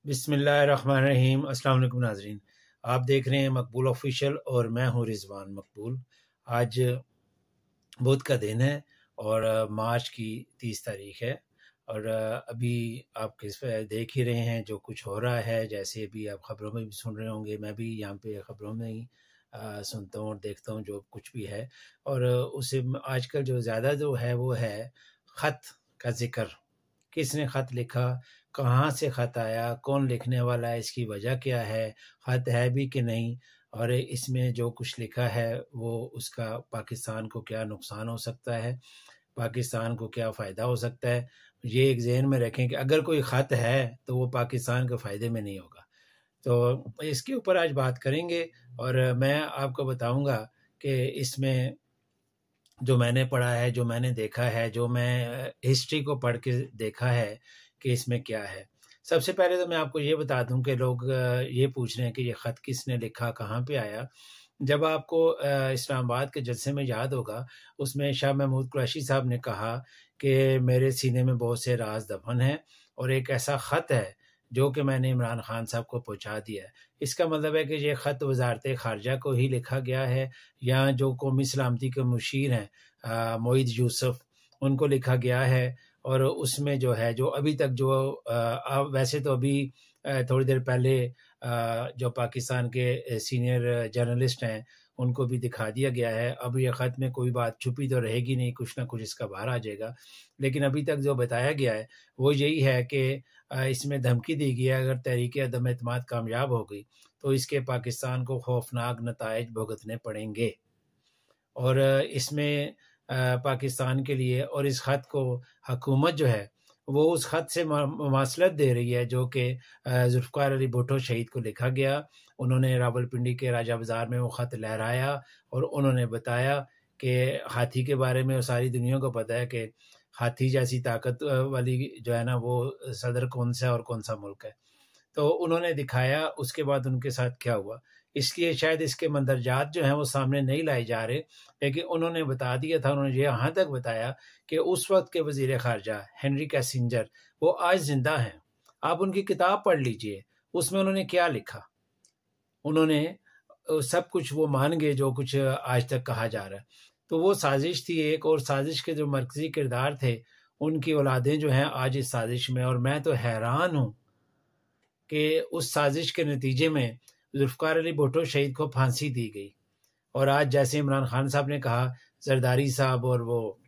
बिस्मिल्लाहिर्रहमानिर्रहीम। अस्सलाम वालेकुम नाज़रीन, आप देख रहे हैं मकबूल ऑफिशियल और मैं हूं रिजवान मकबूल। आज बुध का दिन है और मार्च की 30 तारीख है और अभी आप देख ही रहे हैं जो कुछ हो रहा है। जैसे अभी आप ख़बरों में भी सुन रहे होंगे, मैं भी यहाँ पे ख़बरों में ही सुनता हूँ और देखता हूँ जो कुछ भी है। और उसे आजकल जो ज़्यादा जो है वो है ख़त का ज़िक्र। किसने ख़त लिखा, कहाँ से ख़त आया, कौन लिखने वाला है, इसकी वजह क्या है, ख़त है भी कि नहीं, और इसमें जो कुछ लिखा है वो उसका पाकिस्तान को क्या नुकसान हो सकता है, पाकिस्तान को क्या फ़ायदा हो सकता है। ये एक ज़हन में रखें कि अगर कोई ख़त है तो वो पाकिस्तान के फ़ायदे में नहीं होगा। तो इसके ऊपर आज बात करेंगे और मैं आपको बताऊंगा कि इसमें जो मैंने पढ़ा है, जो मैंने देखा है, जो मैं हिस्ट्री को पढ़ के देखा है कि इसमें क्या है। सबसे पहले तो मैं आपको ये बता दूं कि लोग ये पूछ रहे हैं कि ये ख़त किसने लिखा, कहाँ पे आया। जब आपको इस्लामाबाद के जलसे में याद होगा, उसमें शाह महमूद कुरैशी साहब ने कहा कि मेरे सीने में बहुत से राज दफन हैं और एक ऐसा ख़त है जो कि मैंने इमरान खान साहब को पहुंचा दिया है। इसका मतलब है कि ये ख़त वजारत ख़ारजा को ही लिखा गया है या जो कौमी सलामती के मुशीर हैं मोईद यूसुफ, उनको लिखा गया है। और उसमें जो है जो अभी तक जो वैसे तो अभी थोड़ी देर पहले जो पाकिस्तान के सीनियर जर्नलिस्ट हैं उनको भी दिखा दिया गया है। अब ये ख़त में कोई बात छुपी तो रहेगी नहीं, कुछ ना कुछ इसका बाहर आ जाएगा। लेकिन अभी तक जो बताया गया है वो यही है कि इसमें धमकी दी गई है अगर तहरीक अदम एतमाद कामयाब हो गई तो इसके पाकिस्तान को खौफनाक नताइज भुगतने पड़ेंगे। और इसमें पाकिस्तान के लिए और इस ख़त को हुकूमत जो है वो उस ख़त से ममासलत दे रही है जो कि जुल्फ़िकार अली भुट्टो शहीद को लिखा गया। उन्होंने रावलपिंडी के राजा बाज़ार में वो ख़त लहराया और उन्होंने बताया कि हाथी के बारे में सारी दुनिया को पता है कि हाथी जैसी ताकत वाली जो है ना वो सदर कौन सा और कौन सा मुल्क है। तो उन्होंने दिखाया उसके बाद उनके साथ क्या हुआ। इसलिए शायद इसके मंदरजात जो हैं वो सामने नहीं लाए जा रहे, लेकिन उन्होंने बता दिया था। उन्होंने ये यहाँ तक बताया कि उस वक्त के वज़ीर ख़ारजा हेनरी किसिंजर वो आज ज़िंदा हैं। आप उनकी किताब पढ़ लीजिए, उसमें उन्होंने क्या लिखा। उन्होंने सब कुछ वो मान गए जो कुछ आज तक कहा जा रहा है। तो वो साजिश थी एक, और साजिश के जो मरकज़ी किरदार थे उनकी औलादें जो हैं आज इस साजिश में। और मैं तो हैरान हूँ कि उस साजिश के नतीजे में जुल्फ़िकार अली भुट्टो शहीद को फांसी दी गई। और आज जैसे इमरान खान साहब ने कहा, जरदारी साहब और वो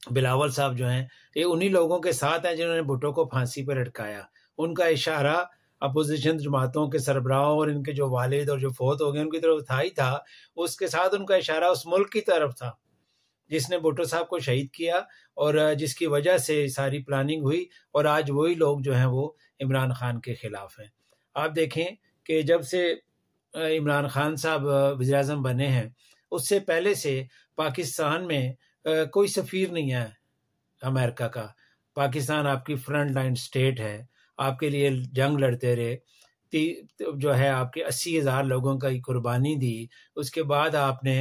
बिलावल साहब जो हैं ये उन्हीं लोगों के साथ हैं जिन्होंने भुट्टो को फांसी पर लटकाया। उनका इशारा अपोजिशन जमातों के सरबराहों और इनके जो वालिद और जो फौत हो गए उनकी तरफ था ही था। उसके साथ उनका इशारा उस मुल्क की तरफ था जिसने भुट्टो साहब को शहीद किया और जिसकी वजह से सारी प्लानिंग हुई। और आज वही लोग जो हैं वो इमरान खान के ख़िलाफ़ हैं। आप देखें कि जब से इमरान खान साहब वज़ीर-ए-आज़म बने हैं उससे पहले से पाकिस्तान में कोई सफ़ीर नहीं है अमेरिका का। पाकिस्तान आपकी फ्रंट लाइन स्टेट है, आपके लिए जंग लड़ते रहे, जो है आपके 80,000 लोगों का कुर्बानी दी। उसके बाद आपने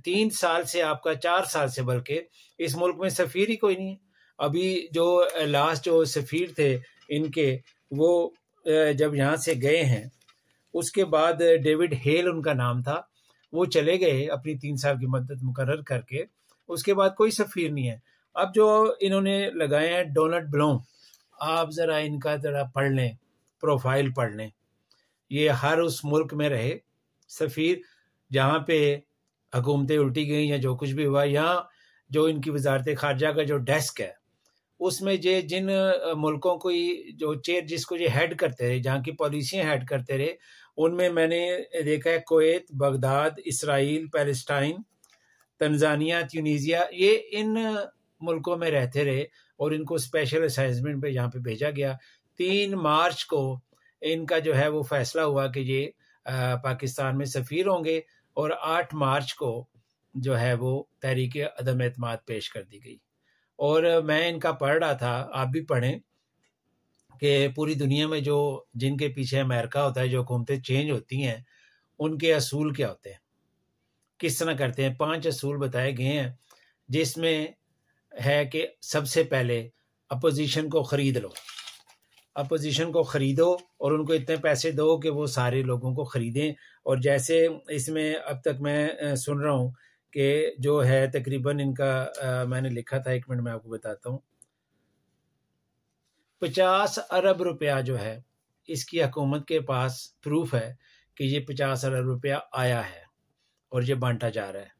3 साल से, आपका 4 साल से बल्कि इस मुल्क में सफ़ीर ही कोई नहीं है। अभी जो लास्ट जो सफ़ीर थे इनके वो जब यहाँ से गए हैं उसके बाद डेविड हेल उनका नाम था, वो चले गए अपनी 3 साल की मद्दत मुकर्रर करके। उसके बाद कोई सफ़ीर नहीं है। अब जो इन्होंने लगाए हैं डोनाल्ड ब्लूम, आप ज़रा इनका ज़रा पढ़ लें, प्रोफाइल पढ़ लें। ये हर उस मुल्क में रहे सफ़ीर जहाँ पे हुकूमतें उल्टी गई या जो कुछ भी हुआ। यहाँ जो इनकी वजारत ख़ारजा का जो डेस्क है उसमें ये जिन मुल्कों को जो चेयर जिसको ये हेड करते रहे, जहाँ की पॉलिसियाँ हेड करते रहे, उनमें मैंने देखा है Kuwait, Baghdad, Israel, Palestine, Tanzania, Tunisia, ये इन मुल्कों में रहते रहे और इनको स्पेशल असाइनमेंट पे यहाँ पे भेजा गया। 3 मार्च को इनका जो है वो फैसला हुआ कि ये पाकिस्तान में सफ़ीर होंगे और 8 मार्च को जो है वो तहरीक अदम एतमाद पेश कर दी गई। और मैं इनका पढ़ रहा था, आप भी पढ़ें कि पूरी दुनिया में जो जिनके पीछे अमेरिका होता है, जो हुकूमतें चेंज होती हैं उनके असूल क्या होते हैं, किस तरह करते हैं। 5 असूल बताए गए हैं जिसमें है कि सबसे पहले अपोजिशन को ख़रीद लो। अपोजिशन को ख़रीदो और उनको इतने पैसे दो कि वो सारे लोगों को ख़रीदें। और जैसे इसमें अब तक मैं सुन रहा हूँ कि जो है तकरीबन इनका मैंने लिखा था, 1 मिनट में आपको बताता हूँ, 50 अरब रुपया जो है इसकी हुकूमत के पास प्रूफ है कि ये 50 अरब रुपया आया है और ये बांटा जा रहा है।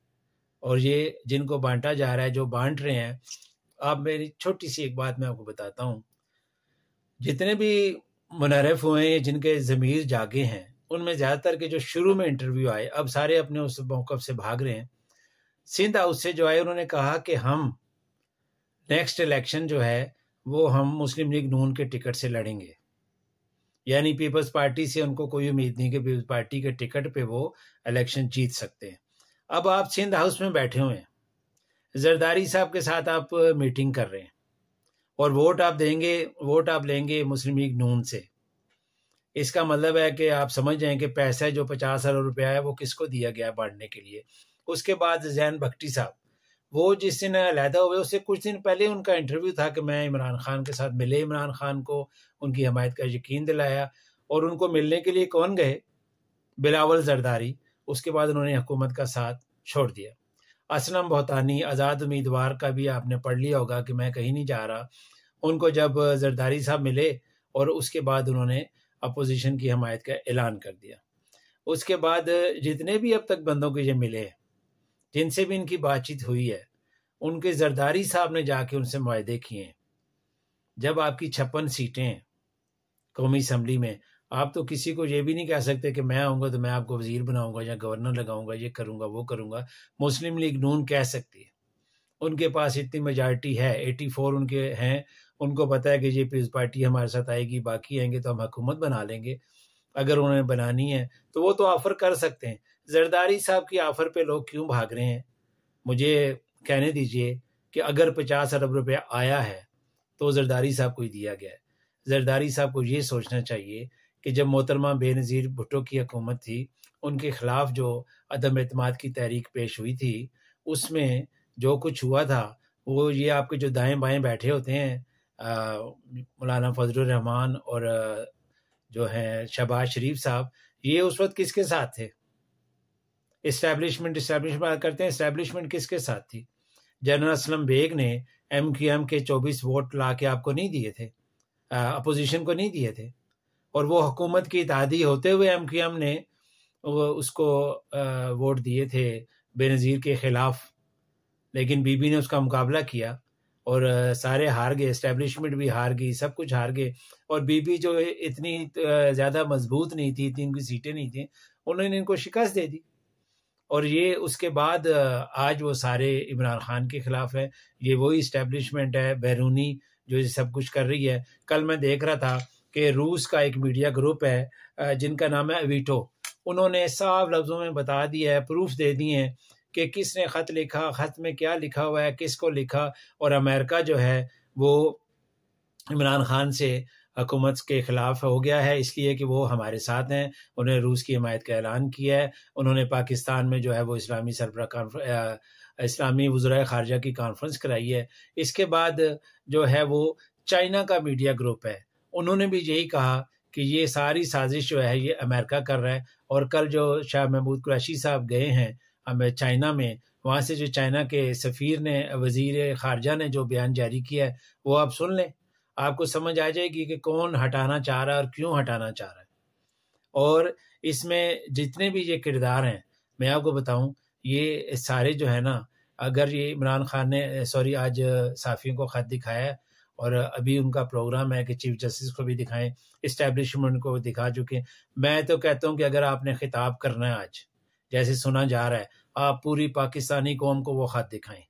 और ये जिनको बांटा जा रहा है, जो बांट रहे हैं, आप मेरी छोटी सी एक बात मैं आपको बताता हूँ, जितने भी मुनरफ हुए हैं, जिनके ज़मीर जागे हैं, उनमें ज़्यादातर के जो शुरू में इंटरव्यू आए, अब सारे अपने उस मौक़िफ़ से भाग रहे हैं। सिंध हाउस से जो आए उन्होंने कहा कि हम नेक्स्ट इलेक्शन जो है वो हम मुस्लिम लीग नून के टिकट से लड़ेंगे। यानी पीपल्स पार्टी से उनको कोई उम्मीद नहीं कि पीपल्स पार्टी के टिकट पे वो इलेक्शन जीत सकते हैं। अब आप सिंध हाउस में बैठे हुए हैं, जरदारी साहब के साथ आप मीटिंग कर रहे हैं और वोट आप लेंगे मुस्लिम लीग नून से। इसका मतलब है कि आप समझ जाएं कि पैसा जो 50 अरब रुपया है वो किसको दिया गया बांटने के लिए। उसके बाद जैन भट्टी साहब, वो जिस दिन अलहदा हुए उससे कुछ दिन पहले उनका इंटरव्यू था कि मैं इमरान खान के साथ मिले, इमरान खान को उनकी हमायत का यकीन दिलाया। और उनको मिलने के लिए कौन गए? बिलावल जरदारी। उसके बाद उन्होंने हुकूमत का साथ छोड़ दिया। असलम बहुतानी आज़ाद उम्मीदवार का भी आपने पढ़ लिया होगा कि मैं कहीं नहीं जा रहा। उनको जब जरदारी साहब मिले और उसके बाद उन्होंने अपोजिशन की हमायत का ऐलान कर दिया। उसके बाद जितने भी अब तक बंदों के ये मिले हैं, जिनसे भी इनकी बातचीत हुई है, उनके जरदारी साहब ने जाके उनसे मुआहदे किए हैं। जब आपकी 56 सीटें हैं कौमी असम्बली में, आप तो किसी को ये भी नहीं कह सकते कि मैं आऊँगा तो मैं आपको वजीर बनाऊंगा या गवर्नर लगाऊंगा, ये करूंगा वो करूंगा। मुस्लिम लीग नून कह सकती है, उनके पास इतनी मेजॉरिटी है, 84 उनके हैं। उनको पता है कि ये पीपल्स पार्टी हमारे साथ आएगी, बाकी आएंगे तो हम हुकूमत बना लेंगे। अगर उन्हें बनानी है तो वो तो ऑफ़र कर सकते हैं। जरदारी साहब की ऑफ़र पे लोग क्यों भाग रहे हैं? मुझे कहने दीजिए कि अगर 50 अरब रुपया आया है तो जरदारी साहब को ही दिया गया है। जरदारी साहब को ये सोचना चाहिए कि जब मोहतरमा बेनज़ीर भुट्टो की हुकूमत थी, उनके ख़िलाफ़ जो अदम एतमाद की तहरीक पेश हुई थी, उसमें जो कुछ हुआ था, वो ये आपके जो दाएं-बाएं बैठे होते हैं, मौलाना फजलुर रहमान और जो हैं शहबाज शरीफ साहब, ये उस वक़्त किसके साथ थे? इस्टेब्लिशमेंट करते हैं, इस्टेब्लिशमेंट किसके साथ थी? जनरल असलम बेग ने MQM के 24 वोट ला के आपको नहीं दिए थे, अपोजिशन को नहीं दिए थे। और वो हुकूमत की इत्तेहादी होते हुए MQM ने उसको वोट दिए थे बेनज़ीर के ख़िलाफ़, लेकिन बीबी ने उसका मुकाबला किया और सारे हार गए, इस्टेब्लिशमेंट भी हार गई, सब कुछ हार गए। और बीबी जो इतनी ज़्यादा मजबूत नहीं थी, इतनी उनकी सीटें नहीं थी, उन्होंने इनको शिकस्त दे दी। और ये उसके बाद आज वो सारे इमरान खान के ख़िलाफ़ है। ये वही इस्टेब्लिशमेंट है बैरूनी जो ये सब कुछ कर रही है। कल मैं देख रहा था कि रूस का एक मीडिया ग्रुप है जिनका नाम है अवीटो, उन्होंने साफ लफ्ज़ों में बता दिया है, प्रूफ दे दिए हैं कि किसने ख़त लिखा, ख़त में क्या लिखा हुआ है, किसको लिखा। और अमेरिका जो है वो इमरान खान से हुकूमत के ख़िलाफ़ हो गया है, इसलिए कि वो हमारे साथ हैं। उन्होंने रूस की हमायत का ऐलान किया है। उन्होंने पाकिस्तान में जो है वो इस्लामी वज़राए ख़ारिजा की कॉन्फ्रेंस कराई है। इसके बाद जो है वो चाइना का मीडिया ग्रुप है, उन्होंने भी यही कहा कि ये सारी साजिश जो है ये अमेरिका कर रहा है। और कल जो शाह महमूद कुरैशी साहब गए हैं चाइना में, वहाँ से जो चाइना के सफ़ीर ने, वज़ीर ख़ारिजा ने जो बयान जारी किया है, वो आप सुन लें, आपको समझ आ जाएगी कि कौन हटाना चाह रहा है और क्यों हटाना चाह रहा है। और इसमें जितने भी ये किरदार हैं, मैं आपको बताऊं, ये सारे जो है ना, अगर ये इमरान खान ने आज साफ़ियों को ख़त दिखाया है और अभी उनका प्रोग्राम है कि चीफ जस्टिस को भी दिखाएं, इस्टेब्लिशमेंट को दिखा चुके हैं। मैं तो कहता हूं कि अगर आपने खिताब करना है आज, जैसे सुना जा रहा है, आप पूरी पाकिस्तानी कौम को वो ख़त दिखाएं,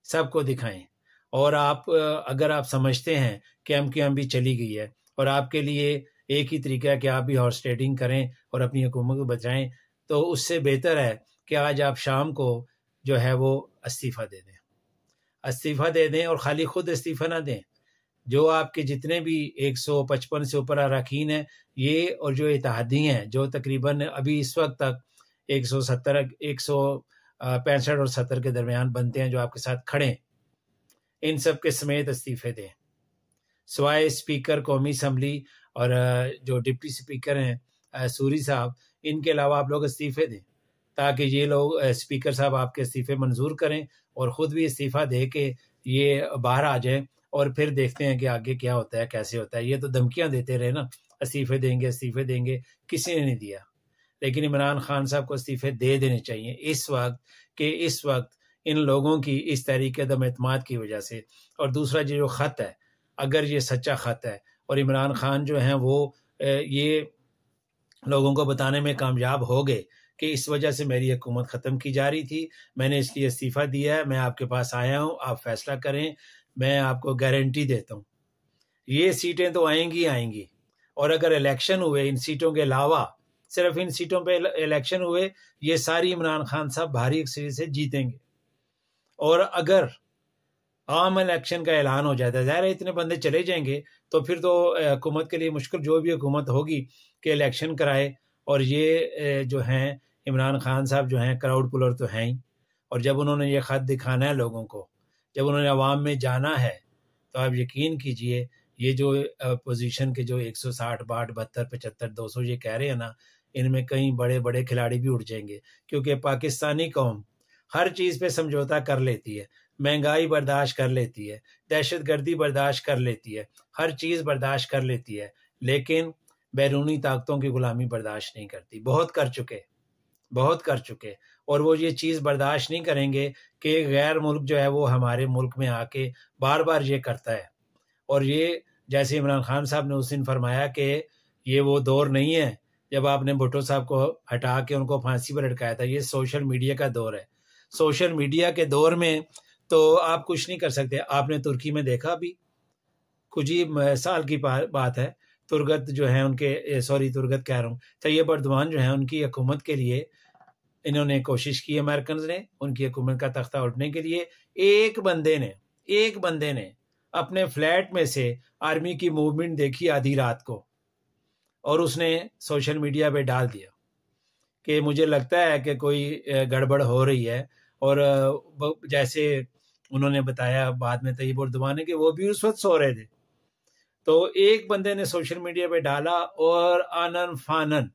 सबको दिखाएं। और आप अगर आप समझते हैं कि MQM भी चली गई है और आपके लिए एक ही तरीका है कि आप भी हॉर्स ट्रेडिंग करें और अपनी हुकूमत को बचाएं, तो उससे बेहतर है कि आज आप शाम को जो है वो इस्तीफ़ा दे दें और ख़ाली खुद इस्तीफ़ा ना दें। जो आपके जितने भी 155 से ऊपर अरकान हैं ये, और जो इत्तेहादी हैं जो तकरीबन अभी इस वक्त तक 165 और 70 के दरमियान बनते हैं, जो आपके साथ खड़े हैं, इन सब के समेत इस्तीफ़े दें। सिवाय स्पीकर कौमी असम्बली और जो डिप्टी स्पीकर हैं सूरी साहब, इनके अलावा आप लोग इस्तीफ़े दें, ताकि ये लोग स्पीकर साहब आपके इस्तीफ़े मंजूर करें और ख़ुद भी इस्तीफ़ा दे के ये बाहर आ जाएं, और फिर देखते हैं कि आगे क्या होता है, कैसे होता है। ये तो धमकियां देते रहे ना, इस्तीफ़े देंगे, किसी ने नहीं दिया। लेकिन इमरान खान साहब को इस्तीफ़े दे देने चाहिए इस वक्त इन लोगों की इस तरीके दम एतमाद की वजह से। और दूसरा जो ख़त है, अगर ये सच्चा ख़त है और इमरान खान जो हैं वो ये लोगों को बताने में कामयाब हो गए कि इस वजह से मेरी हुकूमत ख़त्म की जा रही थी, मैंने इसलिए इस्तीफ़ा दिया है, मैं आपके पास आया हूँ, आप फैसला करें, मैं आपको गारंटी देता हूँ ये सीटें तो आएंगी। और अगर इलेक्शन हुए इन सीटों के अलावा, सिर्फ इन सीटों पे इलेक्शन हुए, ये सारी इमरान खान साहब भारी अक्सरियत से जीतेंगे। और अगर आम इलेक्शन का ऐलान हो जाता है, ज़ाहिर है इतने बंदे चले जाएंगे तो फिर तो हुकूमत के लिए मुश्किल, जो भी हुकूमत होगी कि इलेक्शन कराए। और ये जो हैं इमरान खान साहब जो हैं क्राउड पुलर तो हैं ही, और जब उन्होंने ये ख़त दिखाना है लोगों को, जब उन्होंने अवाम में जाना है, तो आप यकीन कीजिए ये जो पोजीशन के जो 160, 62, 72, 75, 200 ये कह रहे हैं ना, इनमें कई बड़े बड़े खिलाड़ी भी उठ जाएंगे। क्योंकि पाकिस्तानी कौम हर चीज़ पे समझौता कर लेती है, महंगाई बर्दाश्त कर लेती है, दहशतगर्दी बर्दाश्त कर लेती है, हर चीज़ बर्दाश्त कर लेती है, लेकिन बैरूनी ताकतों की गुलामी बर्दाश्त नहीं करती। बहुत कर चुके और वो ये चीज़ बर्दाश्त नहीं करेंगे कि गैर मुल्क जो है वो हमारे मुल्क में आके बार बार ये करता है। और ये जैसे इमरान खान साहब ने उस दिन फरमाया कि ये वो दौर नहीं है जब आपने भुट्टो साहब को हटा के उनको फांसी पर लटकाया था, ये सोशल मीडिया का दौर है। सोशल मीडिया के दौर में तो आप कुछ नहीं कर सकते। आपने तुर्की में देखा, अभी कुछ ही साल की बात है, तुर्गत जो है उनके तुर्गत कह रहा हूँ, तैयब अर्दवान जो है उनकी हुकूमत के लिए इन्होंने कोशिश की, अमेरिकन ने उनकी हुकूमत का तख्ता उठने के लिए। एक बंदे ने अपने फ्लैट में से आर्मी की मूवमेंट देखी आधी रात को और उसने सोशल मीडिया पे डाल दिया कि मुझे लगता है कि कोई गड़बड़ हो रही है। और जैसे उन्होंने बताया बाद में तैयब अर्दवान ने कि वो भी उस वक्त सो रहे थे। तो एक बंदे ने सोशल मीडिया पे डाला और आनन फानन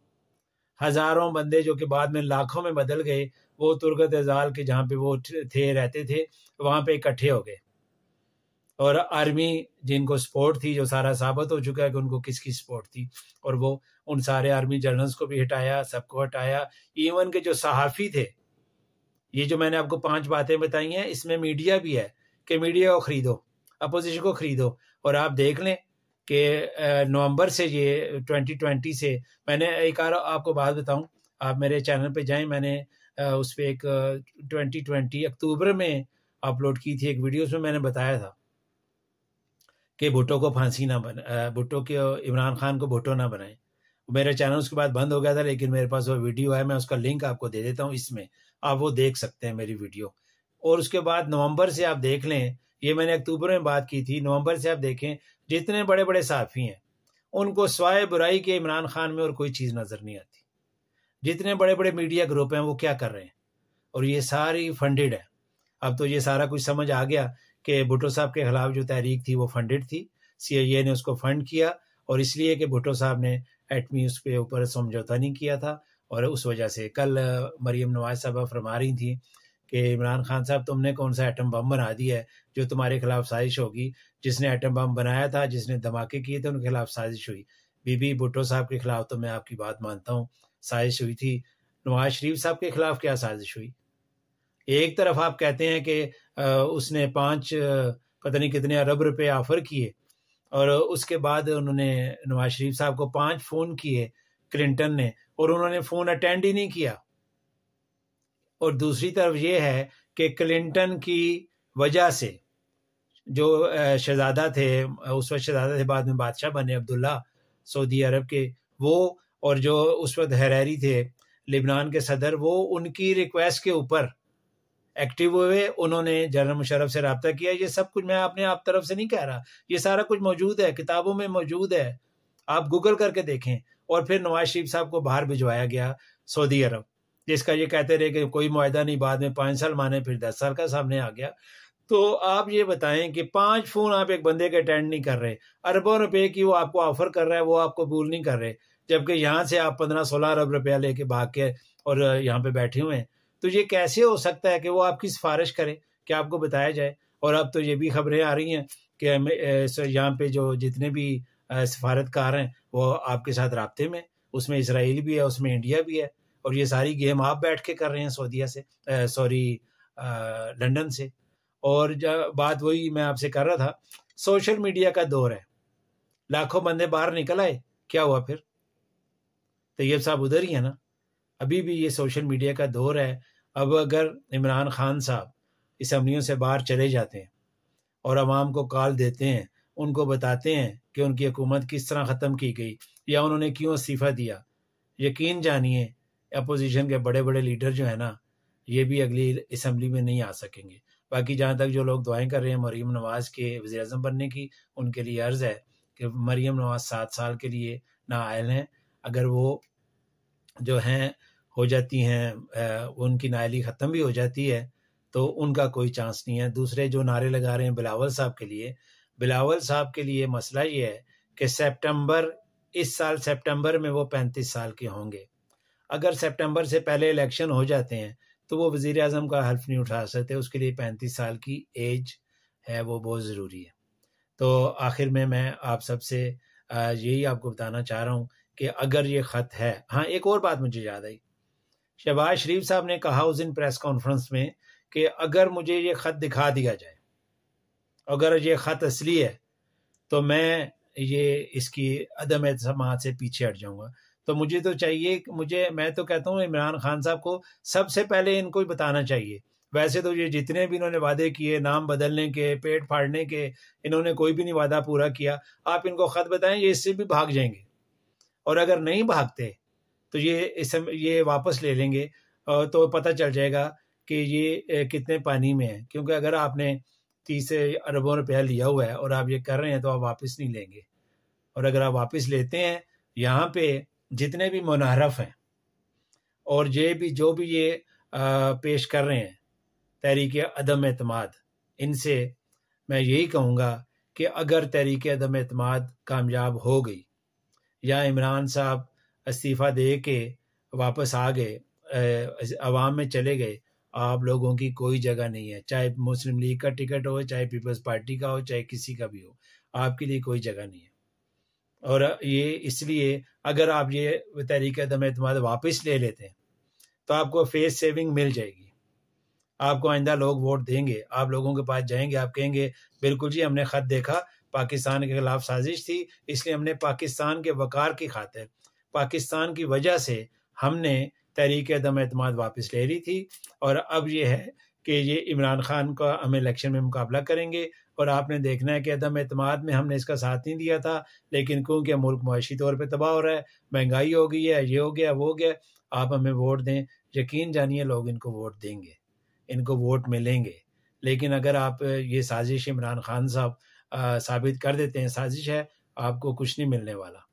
हजारों बंदे जो कि बाद में लाखों में बदल गए, वो तुर्गत एजाल के जहाँ पे वो रहते थे वहाँ पे इकट्ठे हो गए। और आर्मी जिनको सपोर्ट थी, जो सारा साबित हो चुका है कि उनको किसकी सपोर्ट थी, और वो उन सारे आर्मी जनरल्स को भी हटाया, सबको हटाया। इवन के जो सहाफ़ी थे, ये जो मैंने आपको 5 बातें बताई हैं, इसमें मीडिया भी है कि मीडिया को खरीदो, अपोजिशन को खरीदो। और आप देख लें कि नवंबर से ये 2020 से, मैंने एक आपको बात बताऊं, आप मेरे चैनल पे जाएं, मैंने उस पर एक 2020 अक्टूबर में अपलोड की थी एक वीडियो, उसमें मैंने बताया था कि भुट्टो को फांसी ना बना, भुट्टो के इमरान खान को भुट्टो ना बनाए। मेरा चैनल उसके बाद बंद हो गया था, लेकिन मेरे पास वो वीडियो है, मैं उसका लिंक आपको दे देता हूँ, इसमें आप वो देख सकते हैं मेरी वीडियो। और उसके बाद नवंबर से आप देख लें, ये मैंने अक्टूबर में बात की थी, नवंबर से आप देखें जितने बड़े बड़े सहाफ़ी हैं उनको स्वाय बुराई के इमरान खान में और कोई चीज़ नज़र नहीं आती। जितने बड़े बड़े मीडिया ग्रुप हैं वो क्या कर रहे हैं, और ये सारी फंडेड है। अब तो ये सारा कुछ समझ आ गया कि भुट्टो साहब के खिलाफ जो तहरीक थी वो फंडेड थी, CIA ने उसको फंड किया, और इसलिए कि भुट्टो साहब ने एटमी उसके ऊपर समझौता नहीं किया था। और उस वजह से कल मरीम नवाज साहबा फरमा रही थी कि इमरान खान साहब तुमने कौन सा एटम बम बना दिया है जो तुम्हारे खिलाफ साजिश होगी। जिसने एटम बम बनाया था, जिसने धमाके किए थे, उनके खिलाफ साजिश हुई। बीबी भुट्टो साहब के खिलाफ तो मैं आपकी बात मानता हूँ साजिश हुई थी। नवाज शरीफ साहब के खिलाफ क्या साजिश हुई? एक तरफ आप कहते हैं कि उसने 5 पता नहीं कितने अरब रुपए ऑफर किए, और उसके बाद उन्होंने नवाज शरीफ साहब को 5 फ़ोन किए क्लिंटन ने, और उन्होंने फ़ोन अटेंड ही नहीं किया। और दूसरी तरफ ये है कि क्लिंटन की वजह से जो शहजादा थे, उस वक्त शहजादा थे, बाद में बादशाह बने अब्दुल्ला सऊदी अरब के, वो, और जो उस वक्त हरैरी थे लिबनान के सदर, वो उनकी रिक्वेस्ट के ऊपर एक्टिव हुए। उन्होंने जनरल मुशर्रफ से रब्ता किया। ये सब कुछ मैं अपने आप तरफ से नहीं कह रहा, ये सारा कुछ मौजूद है, किताबों में मौजूद है, आप गूगल करके देखें। और फिर नवाज शरीफ साहब को बाहर भिजवाया गया सऊदी अरब, जिसका ये कहते रहे कि कोई मुआहदा नहीं, बाद में 5 साल माने, फिर 10 साल का सामने आ गया। तो आप ये बताएं कि 5 फोन आप एक बंदे के अटेंड नहीं कर रहे, अरबों रुपए की वो आपको ऑफर कर रहा है, वो आपको कबूल नहीं कर रहे, जबकि यहाँ से आप 15-16 अरब रुपया लेके भाग के और यहाँ पे बैठे हुए हैं। तो ये कैसे हो सकता है कि वो आपकी सिफारिश करे कि आपको बताया जाए? और अब तो ये भी खबरें आ रही हैं कि यहाँ पे जो जितने भी सफारतकार हैं वो आपके साथ राब्ते में, उसमें इसराइल भी है, उसमें इंडिया भी है, और ये सारी गेम आप बैठ के कर रहे हैं सऊदीया से, लंदन से। और जब बात वही मैं आपसे कर रहा था, सोशल मीडिया का दौर है, लाखों बंदे बाहर निकल आए, क्या हुआ फिर? तैयब साहब उधर ही है ना, अभी भी ये सोशल मीडिया का दौर है। अब अगर इमरान खान साहब असम्बलियों से बाहर चले जाते हैं और आवाम को कॉल देते हैं, उनको बताते हैं कि उनकी हुकूमत किस तरह ख़त्म की गई या उन्होंने क्यों इस्तीफ़ा दिया, यकीन जानिए अपोजिशन के बड़े बड़े लीडर जो है ना, ये भी अगली असम्बली में नहीं आ सकेंगे। बाकी जहाँ तक जो लोग दुआएं कर रहे हैं मरीम नवाज़ के वज़ीर आज़म बनने की, उनके लिए अर्ज़ है कि मरीम नवाज़ 7 साल के लिए नाअहल हैं। अगर वो जो हैं हो जाती हैं, उनकी नाअहली ख़त्म भी हो जाती है तो उनका कोई चांस नहीं है। दूसरे जो नारे लगा रहे हैं बिलावल साहब के लिए, बिलावल साहब के लिए मसला ये है कि इस साल सितंबर में वो 35 साल के होंगे। अगर सितंबर से पहले इलेक्शन हो जाते हैं तो वो वज़ीर आज़म का हल्फ नहीं उठा सकते, उसके लिए 35 साल की एज है, वो बहुत ज़रूरी है। तो आखिर में मैं आप सबसे यही आपको बताना चाह रहा हूँ कि अगर ये ख़त है, हाँ एक और बात मुझे याद आई, शहबाज शरीफ साहब ने कहा उस दिन प्रेस कॉन्फ्रेंस में कि अगर मुझे ये ख़त दिखा दिया जाए, अगर ये ख़त असली है तो मैं ये इसकी अदम एतमाद से पीछे हट जाऊंगा। तो मुझे तो चाहिए, मैं तो कहता हूँ इमरान खान साहब को सबसे पहले इनको ही बताना चाहिए। वैसे तो ये जितने भी इन्होंने वादे किए, नाम बदलने के, पेट फाड़ने के, इन्होंने कोई भी नहीं वादा पूरा किया। आप इनको ख़त बताएं, ये इससे भी भाग जाएंगे, और अगर नहीं भागते तो ये वापस ले लेंगे, तो पता चल जाएगा कि ये कितने पानी में है। क्योंकि अगर आपने 30 अरबों रुपया लिया हुआ है और आप ये कर रहे हैं तो आप वापस नहीं लेंगे। और अगर आप वापस लेते हैं, यहाँ पे जितने भी मुनाहरफ हैं और जो भी ये पेश कर रहे हैं तहरीक अदम एतमाद, इनसे मैं यही कहूँगा कि अगर तहरीक अदम एतमाद कामयाब हो गई या इमरान साहब इस्तीफ़ा दे के वापस आ गए, अवाम में चले गए, आप लोगों की कोई जगह नहीं है। चाहे मुस्लिम लीग का टिकट हो, चाहे पीपल्स पार्टी का हो, चाहे किसी का भी हो, आपके लिए कोई जगह नहीं है। और ये इसलिए अगर आप ये तहरीक अदम एतमाद वापस ले लेते हैं तो आपको फेस सेविंग मिल जाएगी, आपको आइंदा लोग वोट देंगे, आप लोगों के पास जाएंगे, आप कहेंगे बिल्कुल जी हमने ख़त देखा, पाकिस्तान के खिलाफ साजिश थी, इसलिए हमने पाकिस्तान के वकार की खातिर, पाकिस्तान की वजह से हमने तहरीक अदम एतमाद वापस ले ली थी, और अब ये है कि ये इमरान खान का हम इलेक्शन में मुकाबला करेंगे, और आपने देखना है कि अदम एतमाद में हमने इसका साथ नहीं दिया था, लेकिन क्योंकि मुल्क मुआशी तौर पर तबाह हो रहा है, महंगाई हो गई है, ये हो गया वो हो गया, आप हमें वोट दें। यकीन जानिए लोग इनको वोट देंगे, इनको वोट मिलेंगे। लेकिन अगर आप ये साजिश इमरान खान साहब साबित कर देते हैं साजिश है, आपको कुछ नहीं मिलने वाला।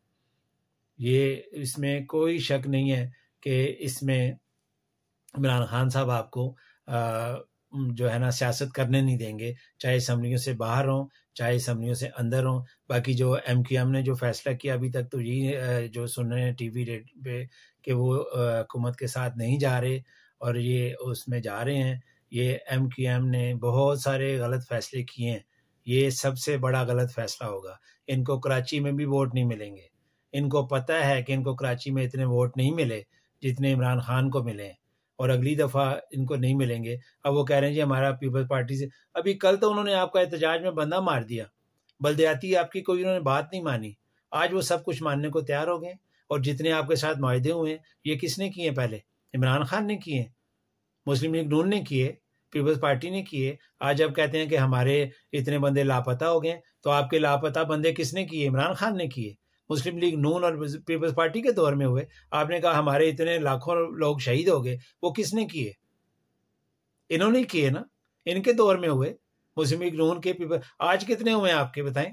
ये इसमें कोई शक नहीं है कि इसमें इमरान खान साहब आपको जो है ना सियासत करने नहीं देंगे, चाहे असम्बलियों से बाहर हों, चाहे असम्बलियों से अंदर हों। बाकी जो MQM ने जो फैसला किया अभी तक, तो यही जो सुन रहे हैं TV रेट पे कि वो हुकूमत के साथ नहीं जा रहे और ये उसमें जा रहे हैं। ये MQM ने बहुत सारे गलत फैसले किए हैं, ये सबसे बड़ा गलत फैसला होगा। इनको कराची में भी वोट नहीं मिलेंगे, इनको पता है कि इनको कराची में इतने वोट नहीं मिले जितने इमरान खान को मिले, और अगली दफ़ा इनको नहीं मिलेंगे। अब वो कह रहे हैं जी हमारा पीपल्स पार्टी से, अभी कल तो उन्होंने आपका एहतजाज में बंदा मार दिया, बल्दियाती आपकी कोई उन्होंने बात नहीं मानी, आज वो सब कुछ मानने को तैयार हो गए। और जितने आपके साथ मुआहदे हुए हैं ये किसने किए? पहले इमरान खान ने किए, मुस्लिम लीग नून ने किए, पीपल्स पार्टी ने किए। आज अब कहते हैं कि हमारे इतने बंदे लापता हो गए, तो आपके लापता बंदे किसने किए? इमरान खान ने किए, मुस्लिम लीग नून और पीपल्स पार्टी के दौर में हुए। आपने कहा हमारे इतने लाखों लोग शहीद हो गए, वो किसने किए? इन्होंने किए ना, इनके दौर में हुए। मुस्लिम लीग नून के आज कितने हुए आपके बताएं?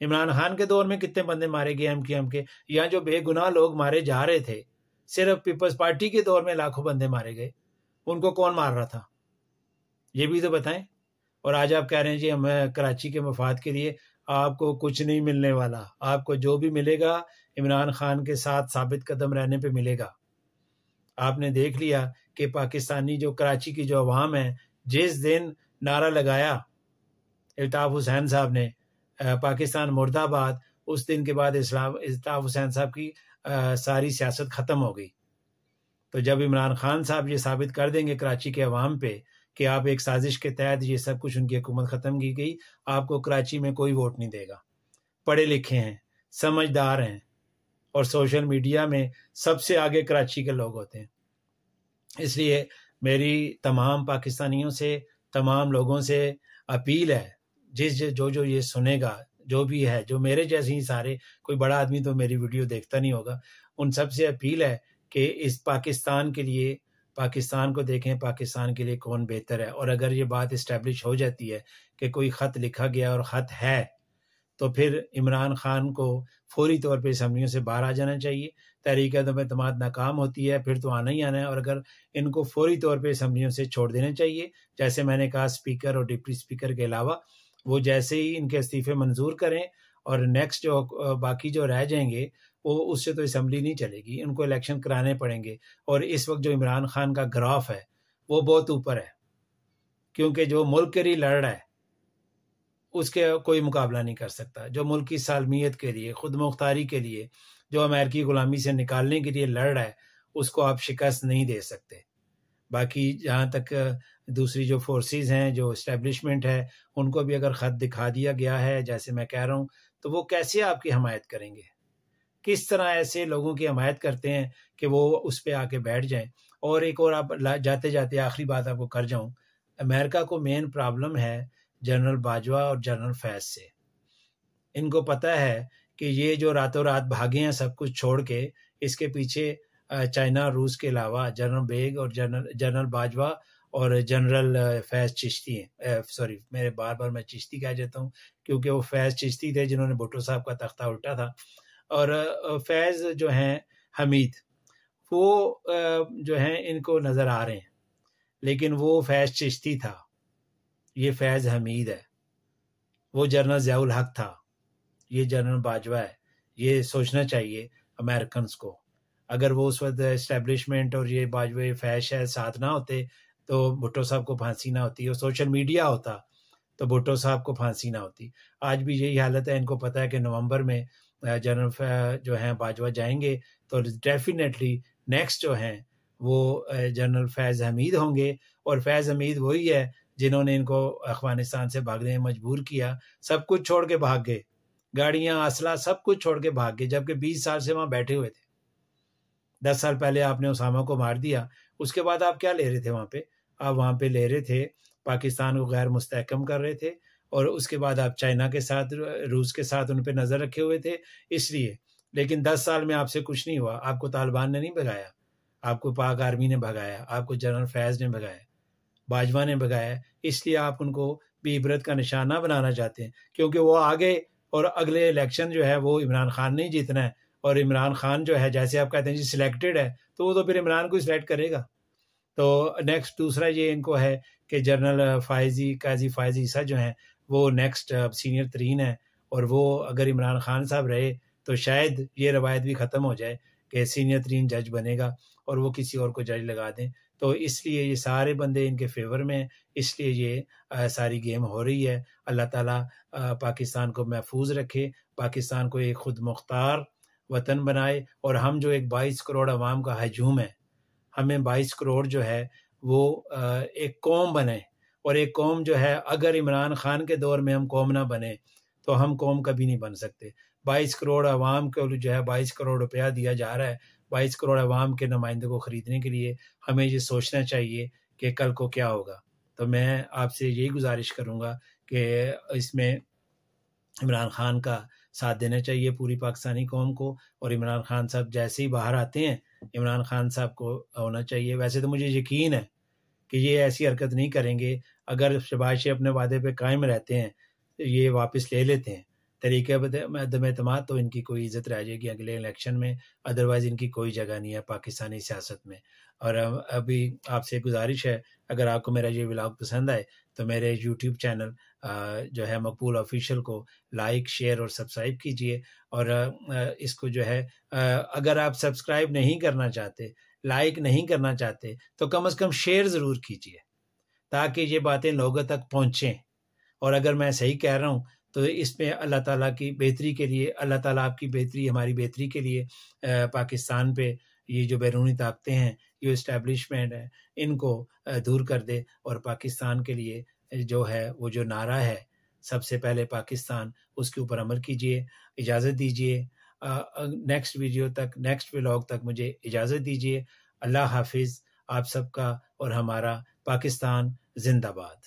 इमरान खान के दौर में कितने बंदे मारे गए MQM के? यहाँ जो बेगुनाह लोग मारे जा रहे थे, सिर्फ पीपल्स पार्टी के दौर में लाखों बंदे मारे गए, उनको कौन मार रहा था? ये भी तो बताएं। और आज आप कह रहे हैं जी हम कराची के मफाद के लिए, आपको कुछ नहीं मिलने वाला। आपको जो भी मिलेगा इमरान खान के साथ साबित कदम रहने पे मिलेगा। आपने देख लिया कि पाकिस्तानी जो कराची की जो अवाम है, जिस दिन नारा लगाया इल्ताफ़ हुसैन साहब ने पाकिस्तान मुर्दाबाद, उस दिन के बाद इल्ताफ़ हुसैन साहब की सारी सियासत ख़त्म हो गई। तो जब इमरान खान साहब ये साबित कर देंगे कराची के अवाम पे कि आप एक साजिश के तहत ये सब कुछ, उनकी हुकूमत ख़त्म की गई, आपको कराची में कोई वोट नहीं देगा। पढ़े लिखे हैं, समझदार हैं, और सोशल मीडिया में सबसे आगे कराची के लोग होते हैं। इसलिए मेरी तमाम पाकिस्तानियों से, तमाम लोगों से अपील है, जो ये सुनेगा, जो भी है, जो मेरे जैसे ही सारे, कोई बड़ा आदमी तो मेरी वीडियो देखता नहीं होगा, उन सब से अपील है कि इस पाकिस्तान के लिए, पाकिस्तान को देखें, पाकिस्तान के लिए कौन बेहतर है। और अगर ये बात इस्टेब्लिश हो जाती है कि कोई ख़त लिखा गया और ख़त है, तो फिर इमरान खान को फौरी तौर पे असम्बलियों से बाहर आ जाना चाहिए। तहरीक अदम एतमाद नाकाम होती है, फिर तो आना ही आना है, और अगर इनको फौरी तौर पे असम्बलियों से छोड़ देना चाहिए। जैसे मैंने कहा, स्पीकर और डिप्टी स्पीकर के अलावा वो जैसे ही इनके इस्तीफ़े मंजूर करें, और नेक्स्ट जो बाकी जो रह जाएंगे, वो उससे तो असम्बली नहीं चलेगी, उनको इलेक्शन कराने पड़ेंगे। और इस वक्त जो इमरान खान का ग्राफ है वो बहुत ऊपर है, क्योंकि जो मुल्क के लिए लड़ रहा है उसके कोई मुकाबला नहीं कर सकता। जो मुल्क की सालमियत के लिए, खुद मुख्तारी के लिए, जो अमेरिकी गुलामी से निकालने के लिए लड़ रहा है, उसको आप शिकस्त नहीं दे सकते। बाकी जहाँ तक दूसरी जो फोर्सेस हैं, जो इस्टेब्लिशमेंट है, उनको भी अगर ख़त दिखा दिया गया है, जैसे मैं कह रहा हूँ, तो वो कैसे आपकी हमायत करेंगे? किस तरह ऐसे लोगों की हमायत करते हैं कि वो उस पर आके बैठ जाएं? और एक और आप जाते जाते आखिरी बात आपको कर जाऊं, अमेरिका को मेन प्रॉब्लम है जनरल बाजवा और जनरल फैज से। इनको पता है कि ये जो रातों रात भागे हैं सब कुछ छोड़ के, इसके पीछे चाइना, रूस के अलावा जनरल बेग और जनरल बाजवा और जनरल फैज चिश्ती हैं। सॉरी, मेरे बार बार मैं चिश्ती कह जाता हूँ, क्योंकि वो फैज चिश्ती थे जिन्होंने भुट्टो साहब का तख्ता उल्टा था। और फैज जो हैं हमीद, वो जो हैं इनको नज़र आ रहे हैं, लेकिन वो फैज चिश्ती था, ये फैज हमीद है। वो जनरल ज़ियाउल हक था, ये जनरल बाजवा है। ये सोचना चाहिए अमेरिकन को। अगर वो उस वक्त इस्टेब्लिशमेंट और ये बाजवा, ये फैज शायद साथ ना होते तो भुट्टो साहब को फांसी ना होती, और सोशल मीडिया होता तो भुट्टो साहब को फांसी ना होती। आज भी यही हालत है। इनको पता है कि नवंबर में जनरल जो हैं बाजवा जाएंगे, तो डेफिनेटली नेक्स्ट जो हैं वो जनरल फैज़ हमीद होंगे। और फैज़ हमीद वही है जिन्होंने इनको अफगानिस्तान से भागने में मजबूर किया। सब कुछ छोड़ के भाग गए, गाड़ियाँ, असला सब कुछ छोड़ के भाग गए, जबकि 20 साल से वहाँ बैठे हुए थे। 10 साल पहले आपने उसामा को मार दिया, उसके बाद आप क्या ले रहे थे वहाँ पे? आप वहाँ पे ले रहे थे, पाकिस्तान को गैर मुस्तहकम कर रहे थे, और उसके बाद आप चाइना के साथ, रूस के साथ उन पे नज़र रखे हुए थे, इसलिए। लेकिन 10 साल में आपसे कुछ नहीं हुआ। आपको तालिबान ने नहीं भगाया, आपको पाक आर्मी ने भगाया, आपको जनरल फैज़ ने भगाया, बाजवा ने भगाया। इसलिए आप उनको भी इबरत का निशाना बनाना चाहते हैं, क्योंकि वो आगे, और अगले इलेक्शन जो है वो इमरान खान ने जीतना है। और इमरान खान जो है, जैसे आप कहते हैं जी सिलेक्टेड है, तो वो तो फिर इमरान को सिलेक्ट करेगा। तो नेक्स्ट दूसरा ये इनको है कि जनरल काजी फ़ायज़ ईसा जो हैं वो नेक्स्ट सीनियर तरीन है, और वो अगर इमरान खान साहब रहे तो शायद ये रवायत भी ख़त्म हो जाए कि सीनियर तरीन जज बनेगा और वो किसी और को जज लगा दें। तो इसलिए ये सारे बंदे इनके फेवर में हैं, इसलिए ये सारी गेम हो रही है। अल्लाह ताला पाकिस्तान को महफूज रखे, पाकिस्तान को एक खुद मुख्तार वतन बनाए, और हम जो एक 22 करोड़ अवाम का हजूम है, हमें 22 करोड़ जो है वो एक कौम बने। और एक कौम जो है, अगर इमरान खान के दौर में हम कौम ना बने तो हम कौम कभी नहीं बन सकते। 22 करोड़ अवाम को जो है 22 करोड़ रुपया दिया जा रहा है 22 करोड़ अवाम के नुमाइंदों को ख़रीदने के लिए। हमें ये सोचना चाहिए कि कल को क्या होगा। तो मैं आपसे यही गुजारिश करूँगा कि इसमें इमरान खान का साथ देना चाहिए पूरी पाकिस्तानी कौम को। और इमरान खान साहब जैसे ही बाहर आते हैं, इमरान खान साहब को होना चाहिए। वैसे तो मुझे यकीन है कि ये ऐसी हरकत नहीं करेंगे। अगर शहबाज शरीफ अपने वादे पे कायम रहते हैं, ये वापस ले लेते हैं, तरीके अदम एतमाद तो इनकी कोई इज़्ज़त रह जाएगी अगले इलेक्शन में, अदरवाइज़ इनकी कोई जगह नहीं है पाकिस्तानी सियासत में। और अभी आपसे गुजारिश है, अगर आपको मेरा ये व्लॉग पसंद आए तो मेरे यूट्यूब चैनल जो है मकबूल ऑफिशियल को लाइक, शेयर और सब्सक्राइब कीजिए। और इसको जो है अगर आप सब्सक्राइब नहीं करना चाहते, लाइक नहीं करना चाहते, तो कम से कम शेयर ज़रूर कीजिए ताकि ये बातें लोगों तक पहुँचें। और अगर मैं सही कह रहा हूँ तो इसमें अल्लाह ताला की बेहतरी के लिए, अल्लाह ताला आपकी बेहतरी, हमारी बेहतरी के लिए पाकिस्तान पे ये जो बैरूनी ताकतें हैं, ये इस्टेब्लिशमेंट है, इनको दूर कर दे। और पाकिस्तान के लिए जो है वो जो नारा है सबसे पहले पाकिस्तान, उसके ऊपर अमल कीजिए। इजाज़त दीजिए, नेक्स्ट वीडियो तक, नेक्स्ट व्लॉग तक मुझे इजाज़त दीजिए। अल्लाह हाफिज़। आप सबका और हमारा पाकिस्तान जिंदाबाद।